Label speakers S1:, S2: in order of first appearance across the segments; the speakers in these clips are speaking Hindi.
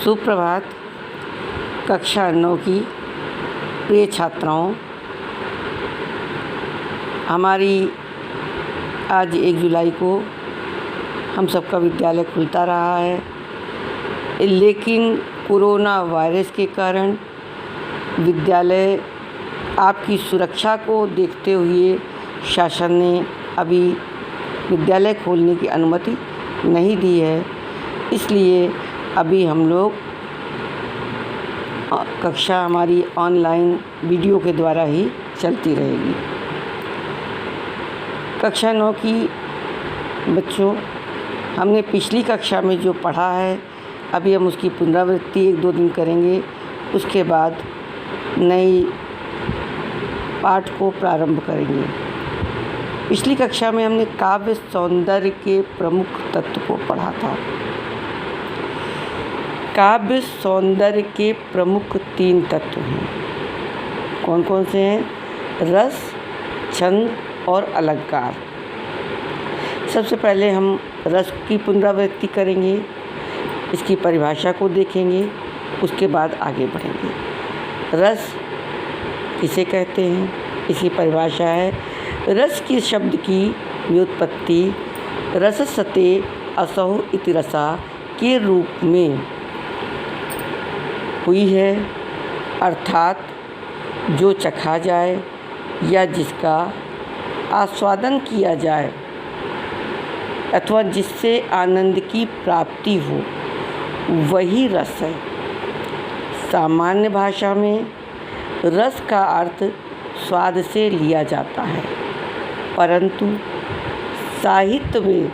S1: सुप्रभात। कक्षा 9 की प्रिय छात्राओं, हमारी आज 1 जुलाई को हम सबका विद्यालय खुलता रहा है, लेकिन कोरोना वायरस के कारण विद्यालय आपकी सुरक्षा को देखते हुए शासन ने अभी विद्यालय खोलने की अनुमति नहीं दी है। इसलिए अभी हम लोग कक्षा हमारी ऑनलाइन वीडियो के द्वारा ही चलती रहेगी। कक्षा 9 की बच्चों, हमने पिछली कक्षा में जो पढ़ा है अभी हम उसकी पुनरावृत्ति 1-2 दिन करेंगे। उसके बाद नई पाठ को प्रारंभ करेंगे। पिछली कक्षा में हमने काव्य सौंदर्य के प्रमुख तत्व को पढ़ा था। काव्य सौंदर्य के प्रमुख 3 तत्व हैं। कौन कौन से हैं? रस, छंद और अलंकार। सबसे पहले हम रस की पुनरावृत्ति करेंगे, इसकी परिभाषा को देखेंगे, उसके बाद आगे बढ़ेंगे। रस किसे कहते हैं? इसकी परिभाषा है, रस की शब्द की व्युत्पत्ति रससते असौ इति रसा के रूप में हुई है, अर्थात जो चखा जाए या जिसका आस्वादन किया जाए अथवा जिससे आनंद की प्राप्ति हो, वही रस है। सामान्य भाषा में रस का अर्थ स्वाद से लिया जाता है, परंतु साहित्य में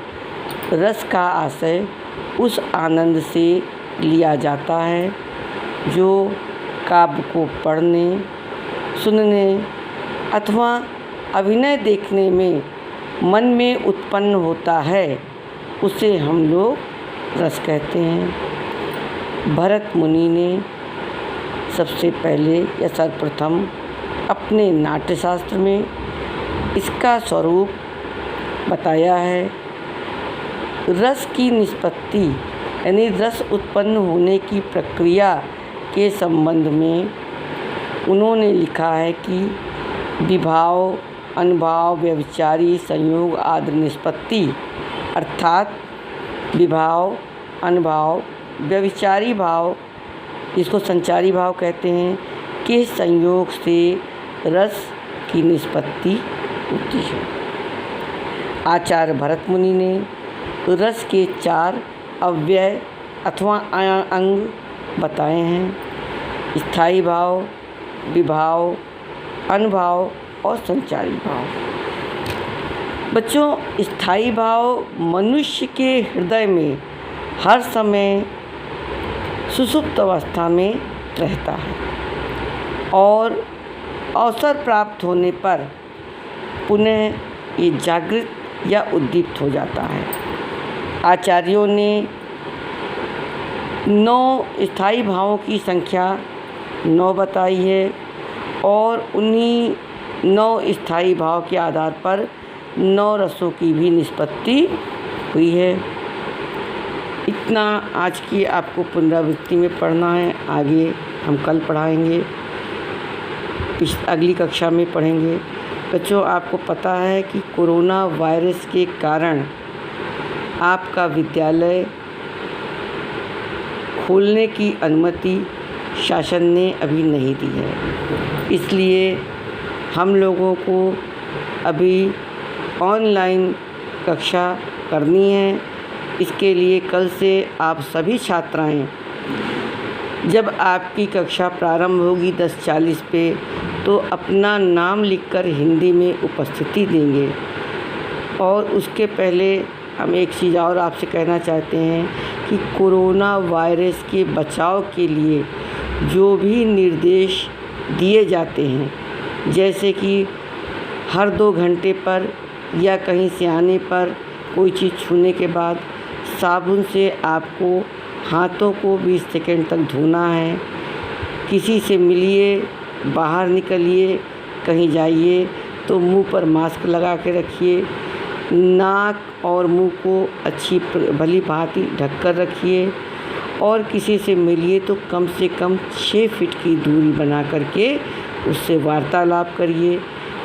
S1: रस का आशय उस आनंद से लिया जाता है जो काव्य को पढ़ने, सुनने अथवा अभिनय देखने में मन में उत्पन्न होता है, उसे हम लोग रस कहते हैं। भरत मुनि ने सबसे पहले या सर्वप्रथम अपने नाट्यशास्त्र में इसका स्वरूप बताया है। रस की निष्पत्ति यानी रस उत्पन्न होने की प्रक्रिया के संबंध में उन्होंने लिखा है कि विभाव, अनुभाव, व्यभिचारी, संयोग आदि निष्पत्ति, अर्थात विभाव, अनुभाव, व्यभिचारी भाव, जिसको संचारी भाव कहते हैं, के संयोग से रस की निष्पत्ति होती है। आचार्य भरत मुनि ने रस के 4 अव्यय अथवा अंग बताए हैं: स्थायी भाव, विभाव, अनुभाव और संचारी भाव। बच्चों, स्थायी भाव मनुष्य के हृदय में हर समय सुषुप्त अवस्था में रहता है और अवसर प्राप्त होने पर पुनः ये जागृत या उद्दीप्त हो जाता है। आचार्यों ने 9 स्थायी भावों की संख्या 9 बताई है और उन्हीं 9 स्थायी भाव के आधार पर 9 रसों की भी निष्पत्ति हुई है। इतना आज की आपको पुनरावृत्ति में पढ़ना है। आगे हम कल पढ़ाएंगे, अगली कक्षा में पढ़ेंगे। बच्चों, आपको पता है कि कोरोना वायरस के कारण आपका विद्यालय खोलने की अनुमति शासन ने अभी नहीं दी है। इसलिए हम लोगों को अभी ऑनलाइन कक्षा करनी है। इसके लिए कल से आप सभी छात्राएं, जब आपकी कक्षा प्रारंभ होगी 10:40 पे, तो अपना नाम लिखकर हिंदी में उपस्थिति देंगे। और उसके पहले हम एक चीज़ और आपसे कहना चाहते हैं कि कोरोना वायरस के बचाव के लिए जो भी निर्देश दिए जाते हैं, जैसे कि हर 2 घंटे पर या कहीं से आने पर कोई चीज़ छूने के बाद साबुन से आपको हाथों को 20 सेकंड तक धोना है। किसी से मिलिए, बाहर निकलिए, कहीं जाइए तो मुंह पर मास्क लगा के रखिए। नाक और मुंह को अच्छी भली भांति ढक कर रखिए और किसी से मिलिए तो कम से कम 6 फीट की दूरी बना करके उससे वार्तालाप करिए।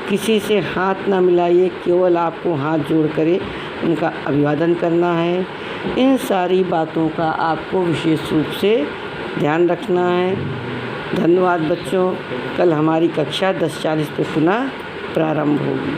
S1: किसी से हाथ ना मिलाइए, केवल आपको हाथ जोड़ कर उनका अभिवादन करना है। इन सारी बातों का आपको विशेष रूप से ध्यान रखना है। धन्यवाद बच्चों। कल हमारी कक्षा 10:40 पे पुनः प्रारंभ होगी।